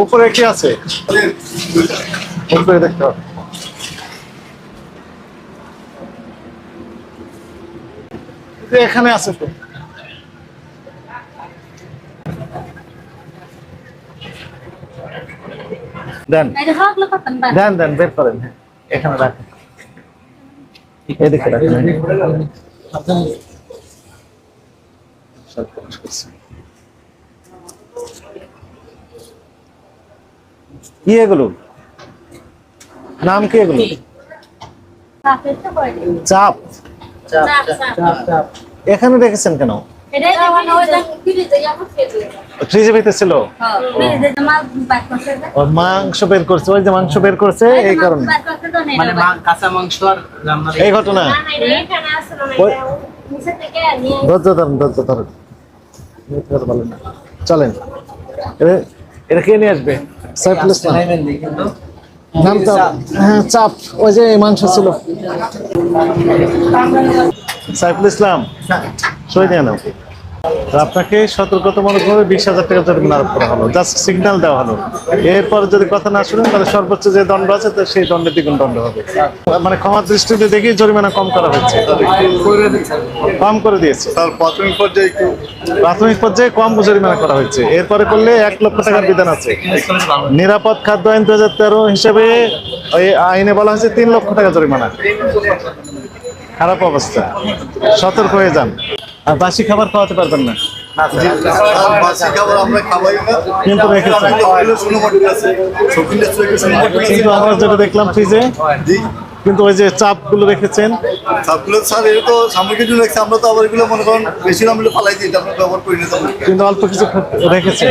উপরে কি আছে? উপরে দেখতে হবে। এখানে আছে তো। দেন দেন দেন, বের করেন। এখানে রাখেন, এদিকে রাখেন। কি এগুলো? নাম কি এগুলো? চাপ। এখানে রেখেছেন কেন? ফ্রিজে ভিতরে ছিল। মাংস বের করছে, ওই যে মাংস বের করছে এই কারণে, মানে কাঁচা মাংস আর রান্না এই ঘটনা। ধৈর্য ধরেন, ধৈর্য ধরেন, চলেন। এটা কে নিয়ে আসবে? সাইফুল ইসলাম। নামটা হ্যাঁ, চাপ। ওই যে মাংস ছিল। সাইফুল ইসলাম, সই দিয়ে নাও। আপনাকে সতর্কতামূলক ভাবে 20,000 টাকা জরিমানা আরোপ করা হলো, জাস্ট সিগন্যাল দেওয়া হলো। এরপর যদি কথা না শুনেন তাহলে সর্বোচ্চ যে দণ্ড আছে সেই দণ্ডের দ্বিগুণ দণ্ড হবে। মানে ক্ষমার দৃষ্টিতে দেখি জরিমানা কম করা হয়েছে, কম করে দিয়েছে। তার প্রাথমিক পর্যায়ে কম জরিমানা করা হয়েছে, এরপরে করলে 1 লক্ষ টাকার বিধান আছে। নিরাপদ খাদ্য আইন 2013 হিসেবে ওই আইনে বলা হয়েছে 3 লক্ষ টাকা জরিমানা। খারাপ অবস্থা, সতর্ক হয়ে যান। আর বাসি খাবার খাওয়াতে পারবেন না, কিন্তু রেখেছেন। কিন্তু আমরা যেটা দেখলাম ফ্রিজে, কিন্তু ওই যে চাপগুলো রেখেছেন, চাপগুলো স্যার এটা তো সামগ্রীর জন্য রেখেছি, আমরা তো আবার এগুলো মনে করেন বেশি দাম হলে ফালাই দিই, এটা আমরা ব্যবহার করি না। কিন্তু অল্প কিছু রেখেছেন।